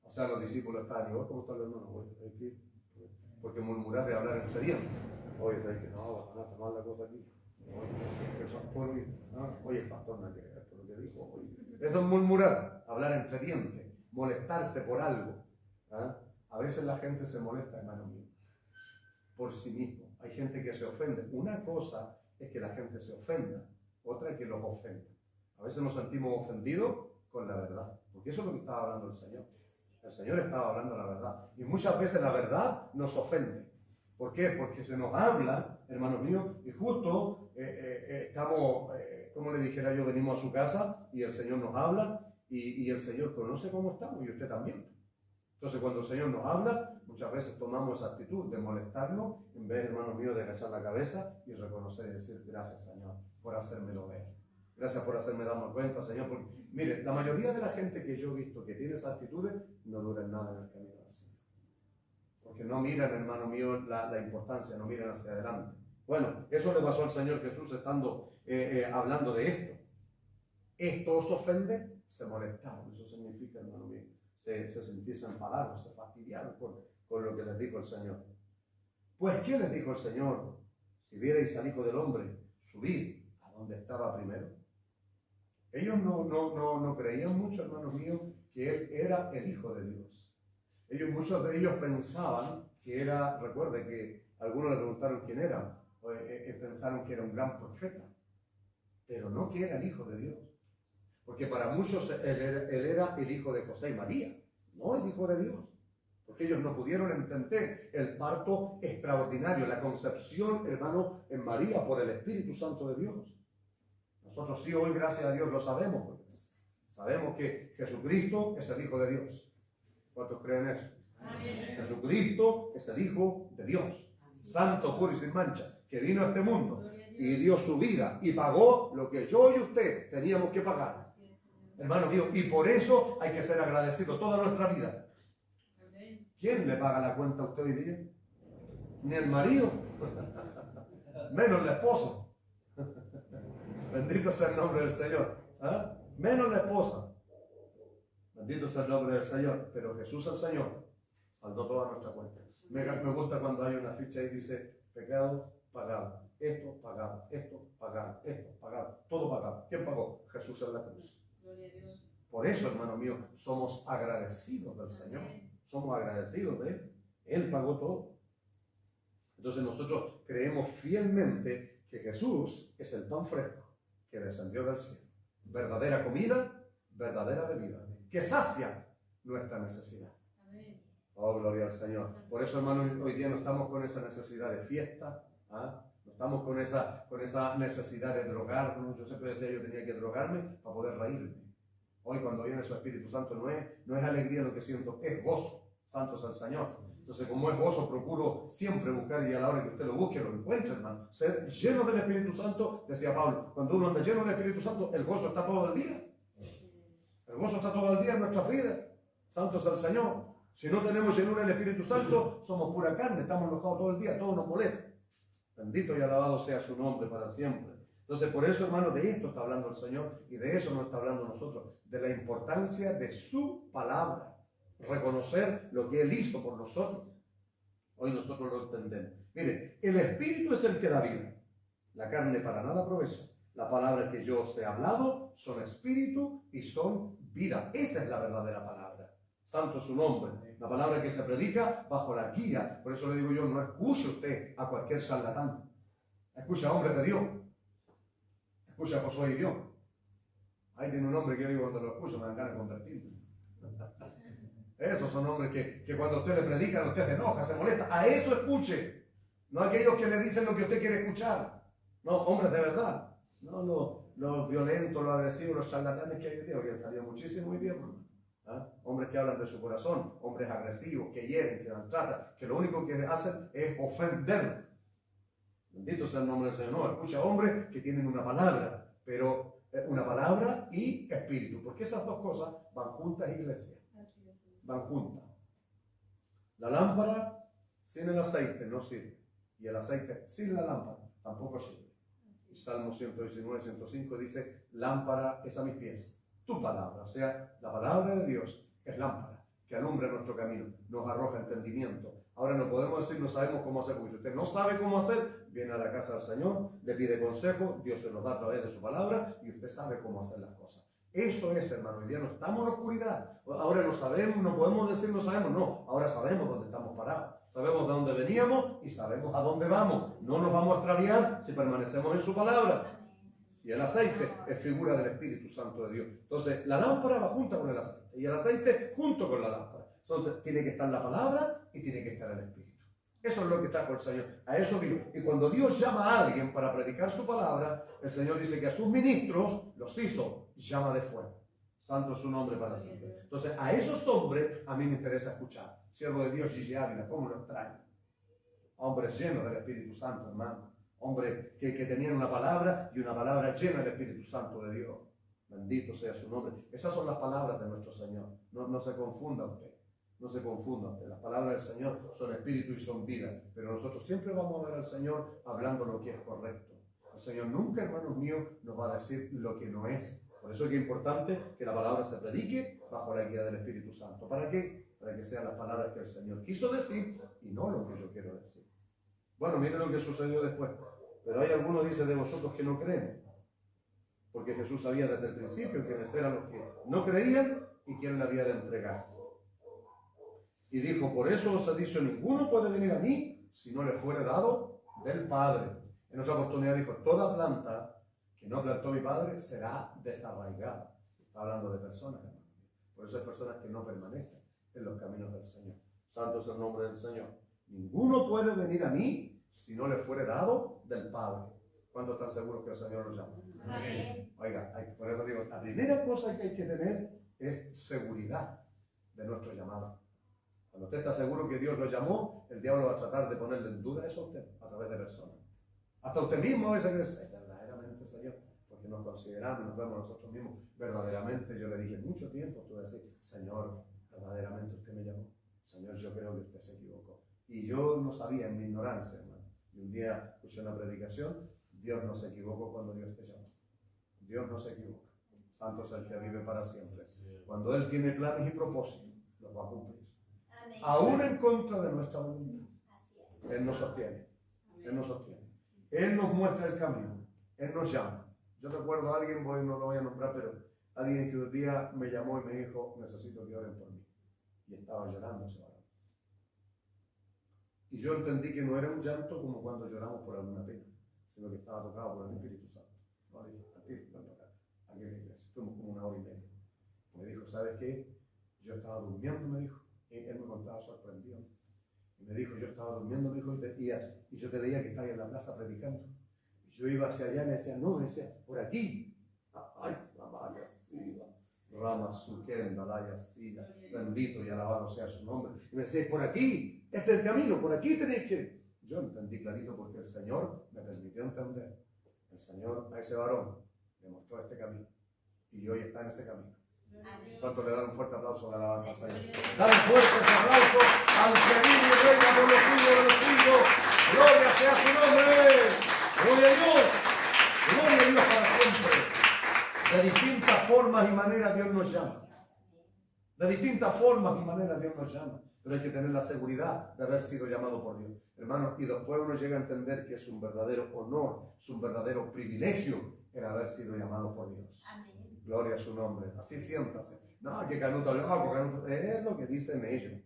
S1: O sea, los discípulos estaban igual, ¿cómo están los hermanos? Porque murmurar es hablar entre dientes. Oye, que no, está mal la cosa aquí. Oye, el pastor no quiere esto, lo que dijo. Oye. Eso es murmurar, hablar entre dientes, molestarse por algo. A veces la gente se molesta, hermano mío, por sí mismo. Hay gente que se ofende. Una cosa es que la gente se ofenda, otra es que los ofenda. A veces nos sentimos ofendidos con la verdad, porque eso es lo que estaba hablando el Señor. El Señor estaba hablando la verdad. Y muchas veces la verdad nos ofende. ¿Por qué? Porque se nos habla, hermanos míos, y justo estamos, como le dijera yo, venimos a su casa y el Señor nos habla Y el Señor conoce cómo estamos y usted también. Entonces, cuando el Señor nos habla, muchas veces tomamos esa actitud de molestarnos, en vez, hermano mío, de agachar la cabeza y reconocer y decir, gracias, Señor, por hacérmelo ver. Gracias por hacerme darme cuenta, Señor. Porque, mire, la mayoría de la gente que yo he visto que tiene esas actitudes no duran nada en el camino del Señor. Porque no miran, hermano mío, la importancia, no miran hacia adelante. Bueno, eso le pasó al Señor Jesús estando hablando de esto. ¿Esto os ofende? Se molestaron. Eso significa, hermano mío, se empiezan a enfadar, se fastidiaron con lo que les dijo el Señor. Pues, ¿qué les dijo el Señor? Si vierais al Hijo del Hombre subir a donde estaba primero. Ellos no creían mucho, hermanos míos, que Él era el Hijo de Dios. Muchos de ellos pensaban que era, recuerde que algunos le preguntaron quién era, pensaron que era un gran profeta, pero no que era el Hijo de Dios. Porque para muchos él era el hijo de José y María, no el Hijo de Dios. Porque ellos no pudieron entender el parto extraordinario, la concepción, hermano, en María por el Espíritu Santo de Dios. Nosotros sí hoy, gracias a Dios, lo sabemos. Pues. Sabemos que Jesucristo es el Hijo de Dios. ¿Cuántos creen eso? Amén. Jesucristo es el Hijo de Dios, santo, puro y sin mancha, que vino a este mundo y dio su vida y pagó lo que yo y usted teníamos que pagar. Hermano mío, y por eso hay que ser agradecido toda nuestra vida. ¿Quién le paga la cuenta a usted hoy día? Ni el marido, menos la esposa. Bendito sea el nombre del Señor. ¿Ah? Menos la esposa. Bendito sea el nombre del Señor. Pero Jesús el Señor saldó toda nuestra cuenta. Me gusta cuando hay una ficha y dice pecado pagado, esto pagado, esto pagado, esto pagado, todo pagado. ¿Quién pagó? Jesús en la cruz. Por eso, hermano mío, somos agradecidos del Señor. Somos agradecidos de Él. Él pagó todo. Entonces nosotros creemos fielmente que Jesús es el pan fresco que descendió del cielo. Verdadera comida, verdadera bebida, que sacia nuestra necesidad. Oh, gloria al Señor. Por eso, hermano, hoy día no estamos con esa necesidad de fiesta, ¿ah? No estamos con esa necesidad de drogarnos. Yo siempre decía, yo tenía que drogarme para poder reírme. Hoy cuando viene su Espíritu Santo no es alegría lo que siento, es gozo. Santo es el Señor. Entonces, como es gozo, procuro siempre buscar, y a la hora que usted lo busque, lo encuentre, hermano. Ser lleno del Espíritu Santo, decía Pablo, cuando uno anda lleno del Espíritu Santo, el gozo está todo el día. El gozo está todo el día en nuestras vidas. Santo es el Señor. Si no tenemos llenura del Espíritu Santo, somos pura carne, estamos enojados todo el día, todo nos molesta. Bendito y alabado sea su nombre para siempre. Entonces, por eso, hermano, de esto está hablando el Señor y de eso nos está hablando nosotros, de la importancia de su palabra. Reconocer lo que Él hizo por nosotros. Hoy nosotros lo entendemos. Mire, el Espíritu es el que da vida. La carne para nada aprovecha. La palabra que yo os he hablado son espíritu y son vida. Esa es la verdadera palabra. Santo es su nombre. La palabra que se predica bajo la guía. Por eso le digo yo, no escuche usted a cualquier charlatán. Escucha a hombres de Dios. Escucha a Josué y Dios. Ahí tiene un hombre que yo digo, cuando lo escucho me dan ganas de convertirme. Esos son hombres que cuando usted le predican, usted se enoja, se molesta. A eso escuche. No a aquellos que le dicen lo que usted quiere escuchar. No, hombres de verdad. No los violentos, los agresivos, los charlatanes que hay hoy día. Hoy han salido muchísimo hoy día, hermano. ¿Ah? Hombres que hablan de su corazón, hombres agresivos, que hieren, que maltratan, que lo único que hacen es ofender. Bendito sea el nombre del Señor. No, escucha hombres que tienen una palabra, pero una palabra y espíritu, porque esas dos cosas van juntas, iglesia. Van juntas. La lámpara sin el aceite no sirve, y el aceite sin la lámpara tampoco sirve. Salmo 119, 105 dice, lámpara es a mis pies tu palabra, o sea, la palabra de Dios es lámpara que alumbra nuestro camino, nos arroja entendimiento. Ahora no podemos decir, no sabemos cómo hacer, porque si usted no sabe cómo hacer, viene a la casa del Señor, le pide consejo, Dios se los da a través de su palabra y usted sabe cómo hacer las cosas. Eso es, hermano, hoy día no estamos en la oscuridad. Ahora no sabemos, no podemos decir no sabemos, no, ahora sabemos dónde estamos parados. Sabemos de dónde veníamos y sabemos a dónde vamos. No nos vamos a extraviar si permanecemos en su palabra. Y el aceite es figura del Espíritu Santo de Dios. Entonces, la lámpara va junta con el aceite y el aceite junto con la lámpara. Entonces, tiene que estar la palabra y tiene que estar el Espíritu. Eso es lo que trajo el Señor. A eso vino. Y cuando Dios llama a alguien para predicar su palabra, el Señor dice que a sus ministros los hizo llama de fuego. Santo es su nombre para siempre. Entonces, a esos hombres a mí me interesa escuchar. Siervo de Dios, Gigi Ávila, ¿cómo lo extraño? Hombres llenos del Espíritu Santo, hermano. Hombres que tenían una palabra y una palabra llena del Espíritu Santo de Dios. Bendito sea su nombre. Esas son las palabras de nuestro Señor. No se confunda usted. No se confunda usted. Las palabras del Señor son espíritu y son vida. Pero nosotros siempre vamos a ver al Señor hablando lo que es correcto. El Señor nunca, hermanos míos, nos va a decir lo que no es. Por eso es que es importante que la palabra se predique bajo la guía del Espíritu Santo. ¿Para qué? Para que sean las palabras que el Señor quiso decir y no lo que yo quiero decir. Bueno, miren lo que sucedió después. Pero hay algunos, dice, de vosotros que no creen. Porque Jesús sabía desde el principio quiénes eran los que no creían y quién le había de entregar. Y dijo, por eso os he dicho, ninguno puede venir a mí si no le fuere dado del Padre. En otra oportunidad dijo, toda planta que no plantó mi Padre será desarraigada. Está hablando de personas, hermano. Por eso hay personas que no permanecen en los caminos del Señor. Santo es el nombre del Señor. Ninguno puede venir a mí si no le fuere dado del Padre. ¿Cuántos están seguros que el Señor los llama? Amén. Oiga, por eso digo, la primera cosa que hay que tener es seguridad de nuestro llamado. Cuando usted está seguro que Dios lo llamó, el diablo va a tratar de ponerle en duda eso a usted, a través de personas. Hasta usted mismo a veces cree, verdaderamente, Señor, porque nos consideramos, nos vemos nosotros mismos, verdaderamente. Yo le dije mucho tiempo, tú decís, Señor, verdaderamente usted me llamó. Señor, yo creo que usted se equivocó. Y yo no sabía, en mi ignorancia, hermano. Y un día escuché una predicación, Dios no se equivocó cuando Dios te llamó. Dios no se equivoca. Santo es el que vive para siempre. Cuando Él tiene planes y propósitos, los va a cumplir. Amén. Aún en contra de nuestra voluntad. Él nos sostiene. Él nos sostiene. Él nos muestra el camino. Él nos llama. Yo recuerdo a alguien, no lo voy a nombrar, pero alguien que un día me llamó y me dijo, necesito que oren por mí. Y estaba llorando ese varón. Y yo entendí que no era un llanto como cuando lloramos por alguna pena, sino que estaba tocado por el Espíritu Santo. No le dije, aquí a la iglesia. Fuimos como 1 hora y media. Me dijo, ¿sabes qué? Yo estaba durmiendo, me dijo. Él me contaba sorprendido. Y me dijo, yo estaba durmiendo, me dijo, y yo te veía que estabas en la plaza predicando. Y yo iba hacia allá y me decía, no, me decía, por aquí. Ay, Samaya, sí, Rama, Suqueren, Dalaya, sí, bendito y alabado sea su nombre. Y me decía, por aquí, este es el camino, por aquí tenéis que ir. Yo entendí clarito porque el Señor me permitió entender. El Señor a ese varón le mostró este camino. Y hoy está en ese camino. ¿Cuánto le dan un fuerte aplauso de alabanza al Señor? Dale fuerte ese aplauso al que vive y reina por los siglos de los siglos. Gloria sea su nombre. Gloria a Dios. Gloria a Dios para siempre. De distintas formas y maneras Dios nos llama. De distintas formas y maneras Dios nos llama. Pero hay que tener la seguridad de haber sido llamado por Dios. Hermanos, y después uno llega a entender que es un verdadero honor, es un verdadero privilegio el haber sido llamado por Dios. Amén. Gloria a su nombre. Así siéntase. No, que Canuto loco, Canuto. Es lo que dicen ellos.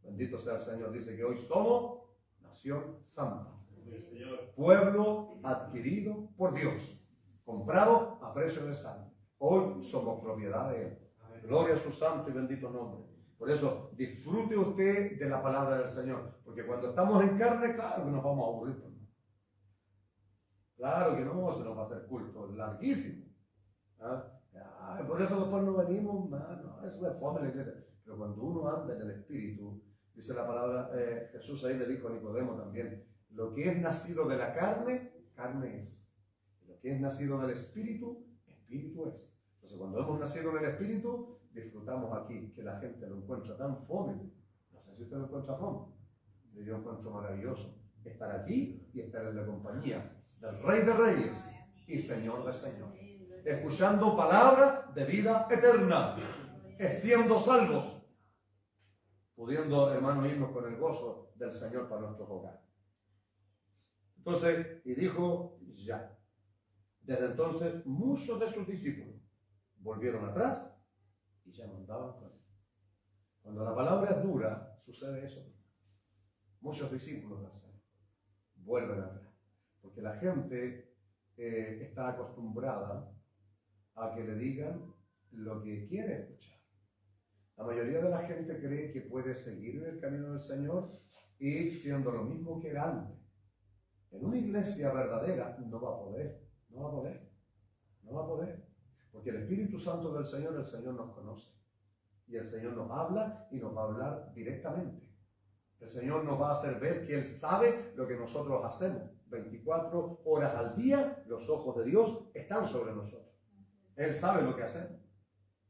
S1: Bendito sea el Señor. Dice que hoy somos nación santa. Pueblo adquirido por Dios. Comprado a precio de sangre. Hoy somos propiedad de Él. Gloria a su santo y bendito nombre. Por eso, disfrute usted de la palabra del Señor. Porque cuando estamos en carne, claro que nos vamos a aburrir. Claro que no, se nos va a hacer culto larguísimo. Por eso después no venimos, no, eso es fome en la iglesia. Pero cuando uno anda en el Espíritu, dice la palabra, Jesús ahí le dijo a Nicodemo también, lo que es nacido de la carne, carne es. Lo que es nacido del Espíritu, Espíritu es. Entonces cuando hemos nacido en el Espíritu, disfrutamos aquí, que la gente lo encuentra tan fome. No sé si usted lo encuentra fome. Yo encuentro maravilloso estar aquí y estar en la compañía del Rey de Reyes y Señor de Señores. Escuchando palabras de vida eterna, siendo salvos, pudiendo, hermano, irnos con el gozo del Señor para nuestro hogar. Entonces, y dijo ya. Desde entonces, muchos de sus discípulos volvieron atrás y ya no andaban con él. Cuando la palabra es dura, sucede eso. Muchos discípulos del Señor vuelven atrás, porque la gente está acostumbrada a que le digan lo que quiere escuchar. La mayoría de la gente cree que puede seguir en el camino del Señor y siendo lo mismo que era antes. En una iglesia verdadera no va a poder. Porque el Espíritu Santo del Señor, el Señor nos conoce. Y el Señor nos habla y nos va a hablar directamente. El Señor nos va a hacer ver que Él sabe lo que nosotros hacemos. 24 horas al día, los ojos de Dios están sobre nosotros. Él sabe lo que hacemos.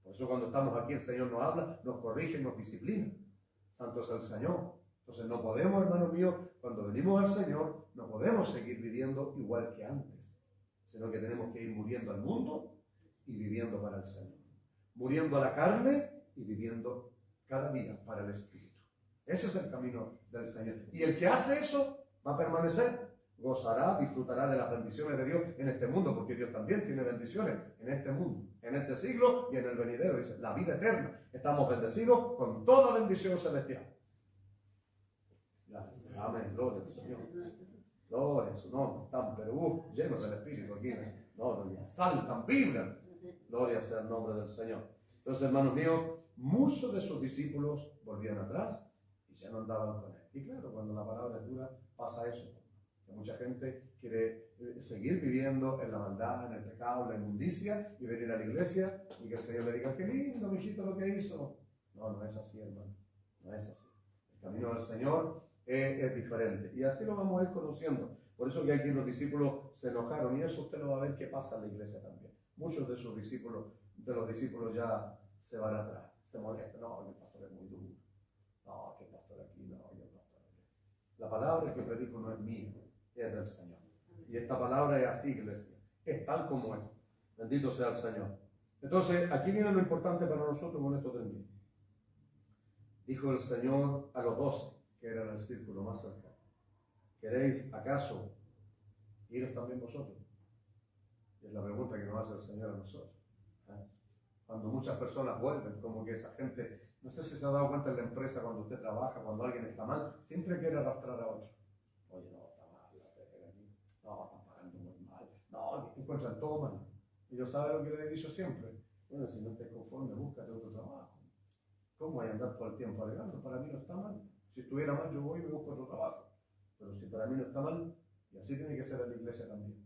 S1: Por eso cuando estamos aquí, el Señor nos habla, nos corrige, nos disciplina. Santo es el Señor. Entonces no podemos, hermanos míos, cuando venimos al Señor, no podemos seguir viviendo igual que antes, sino que tenemos que ir muriendo al mundo y viviendo para el Señor. Muriendo a la carne y viviendo cada día para el Espíritu. Ese es el camino del Señor. Y el que hace eso va a permanecer, gozará, disfrutará de las bendiciones de Dios en este mundo, porque Dios también tiene bendiciones en este mundo, en este siglo y en el venidero. Dice, la vida eterna. Estamos bendecidos con toda bendición celestial. Amén, gloria al Señor. Gloria a su nombre. Están, pero llenos del Espíritu aquí. No, saltan, vibran. Gloria sea el nombre del Señor. Entonces, hermanos míos, muchos de sus discípulos volvían atrás y ya no andaban con Él. Y claro, cuando la palabra es dura, pasa eso. Que mucha gente quiere seguir viviendo en la maldad, en el pecado, en la inmundicia, y venir a la iglesia y que el Señor le diga, qué lindo, mijito, lo que hizo. No, no es así, hermano. No es así. El camino del Señor es diferente. Y así lo vamos a ir conociendo. Por eso que aquí los discípulos se enojaron. Y eso usted lo va a ver que pasa en la iglesia también. Muchos de sus discípulos, ya se van atrás. Se molestan. No, el pastor es muy duro. No, que el pastor aquí, no, yo el pastor aquí. La palabra que predico no es mía, es del Señor. Y esta palabra es así, iglesia. Es tal como es. Bendito sea el Señor. Entonces, aquí viene lo importante para nosotros con esto termino. Dijo el Señor a los 12, que eran el círculo más cercano. ¿Queréis acaso iros también vosotros? Y es la pregunta que nos hace el Señor a nosotros. Cuando muchas personas vuelven, como que esa gente, no sé si se ha dado cuenta en la empresa cuando usted trabaja, cuando alguien está mal, siempre quiere arrastrar a otro. Oye, no, está mal, no, están pagando muy mal, no, encuentran todo mal. Y yo sabe lo que le he dicho siempre. Bueno, si no estés conforme, búscate otro trabajo. ¿Cómo hay que andar todo el tiempo alegando? Para mí no está mal. Si estuviera mal, yo voy y me busco otro trabajo. Pero si para mí no está mal, y así tiene que ser en la iglesia también.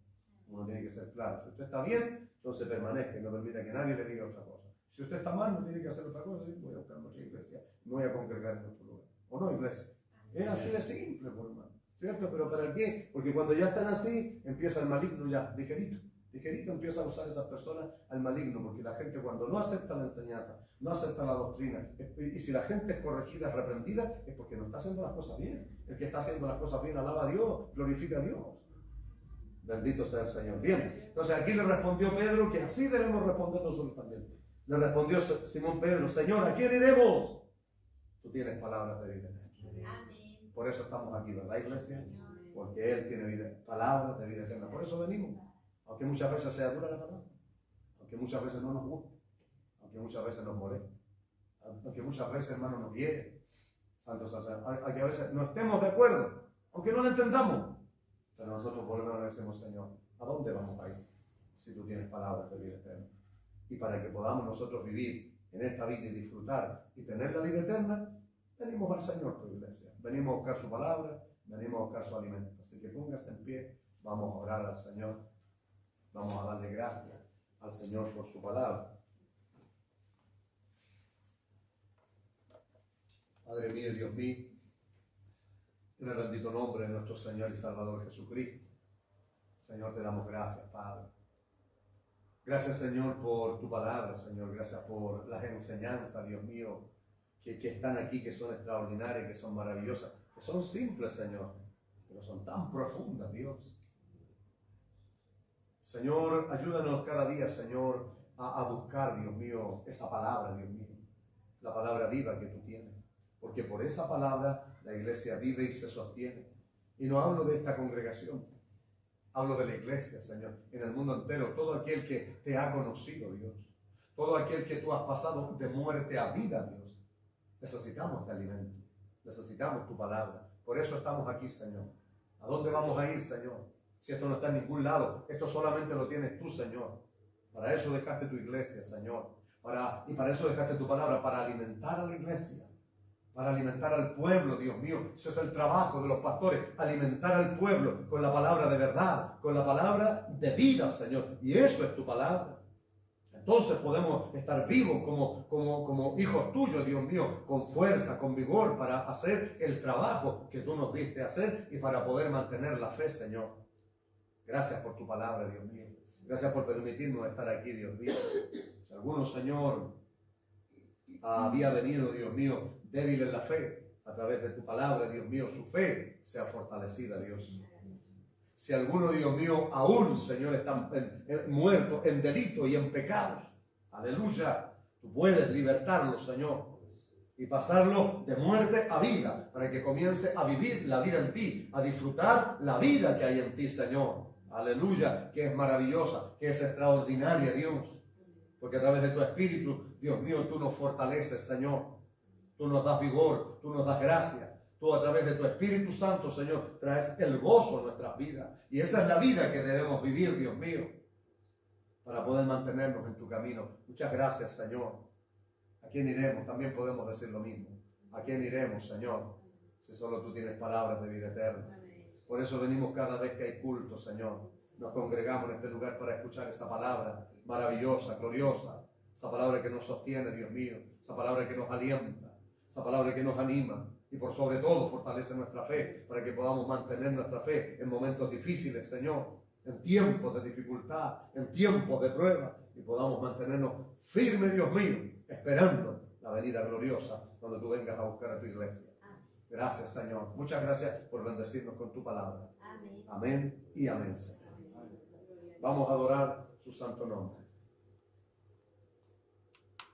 S1: Uno tiene que ser claro. Si usted está bien, entonces permanezca y no permita que nadie le diga otra cosa. Si usted está mal, no tiene que hacer otra cosa. Voy a buscar otra iglesia, me voy a congregar en otro lugar. ¿O no, iglesia? Es así de simple, por hermano. ¿Cierto? ¿Pero para qué? Porque cuando ya están así, empieza el maligno ya, ligerito. Ligerito empieza a usar esas personas al maligno, porque la gente cuando no acepta la enseñanza, no acepta la doctrina, y si la gente es corregida, es reprendida, es porque no está haciendo las cosas bien. El que está haciendo las cosas bien alaba a Dios, glorifica a Dios. Bendito sea el Señor. Bien, entonces aquí le respondió Pedro que así debemos responder nosotros también. Le respondió Simón Pedro, Señor, ¿a quién iremos? Tú tienes palabras de vida eterna. Por eso estamos aquí, ¿verdad, iglesia? Porque Él tiene vida, palabras de vida eterna. Por eso venimos. Aunque muchas veces sea dura la palabra, aunque muchas veces no nos guste, aunque muchas veces nos moleste, aunque muchas veces, hermano, nos hiere, santos sacerdotes, aunque a veces no estemos de acuerdo, aunque no lo entendamos, pero nosotros volvemos y decimos, Señor, ¿a dónde vamos a ir si tú tienes palabras de vida eterna? Y para que podamos nosotros vivir en esta vida y disfrutar y tener la vida eterna, venimos al Señor, tu iglesia, venimos a buscar su palabra, venimos a buscar su alimento. Así que póngase en pie, vamos a orar al Señor. Vamos a darle gracias al Señor por su palabra. Padre mío y Dios mío, en el bendito nombre de nuestro Señor y Salvador Jesucristo, Señor, te damos gracias, Padre. Gracias, Señor, por tu palabra, Señor. Gracias por las enseñanzas, Dios mío, que están aquí, que son extraordinarias, que son maravillosas, que son simples, Señor, pero son tan profundas, Dios. Señor, ayúdanos cada día, Señor, a buscar, Dios mío, esa palabra, Dios mío, la palabra viva que tú tienes. Porque por esa palabra la iglesia vive y se sostiene. Y no hablo de esta congregación, hablo de la iglesia, Señor, en el mundo entero, todo aquel que te ha conocido, Dios, todo aquel que tú has pasado de muerte a vida, Dios. Necesitamos este alimento, necesitamos tu palabra. Por eso estamos aquí, Señor. ¿A dónde vamos a ir, Señor? Si esto no está en ningún lado, esto solamente lo tienes tú, Señor. Para eso dejaste tu iglesia, Señor. Y para eso dejaste tu palabra, para alimentar a la iglesia, para alimentar al pueblo, Dios mío. Ese es el trabajo de los pastores, alimentar al pueblo con la palabra de verdad, con la palabra de vida, Señor. Y eso es tu palabra. entonces podemos estar vivos como hijos tuyos, Dios mío, con fuerza, con vigor, para hacer el trabajo que tú nos diste hacer y para poder mantener la fe, Señor. Gracias por tu palabra, Dios mío. Gracias por permitirnos estar aquí, Dios mío. Si alguno, Señor, había venido, Dios mío, débil en la fe, a través de tu palabra, Dios mío, su fe sea fortalecida, Dios. Si alguno, Dios mío, aún, Señor, está muerto en delito y en pecados, aleluya, tú puedes libertarlo, Señor, y pasarlo de muerte a vida, para que comience a vivir la vida en ti, a disfrutar la vida que hay en ti, Señor. Aleluya, que es maravillosa, que es extraordinaria, Dios. Porque a través de tu Espíritu, Dios mío, tú nos fortaleces, Señor. Tú nos das vigor, tú nos das gracia. Tú a través de tu Espíritu Santo, Señor, traes el gozo en nuestras vidas. Y esa es la vida que debemos vivir, Dios mío, para poder mantenernos en tu camino. Muchas gracias, Señor. ¿A quién iremos? También podemos decir lo mismo. ¿A quién iremos, Señor? Si solo tú tienes palabras de vida eterna. Por eso venimos cada vez que hay culto, Señor. Nos congregamos en este lugar para escuchar esa palabra maravillosa, gloriosa. Esa palabra que nos sostiene, Dios mío. Esa palabra que nos alienta. Esa palabra que nos anima. Y por sobre todo fortalece nuestra fe, para que podamos mantener nuestra fe en momentos difíciles, Señor, en tiempos de dificultad, en tiempos de prueba, y podamos mantenernos firmes, Dios mío, esperando la venida gloriosa cuando tú vengas a buscar a tu iglesia. Gracias, Señor. Muchas gracias por bendecirnos con tu palabra. Amén y amén, Señor. Vamos a adorar su santo nombre.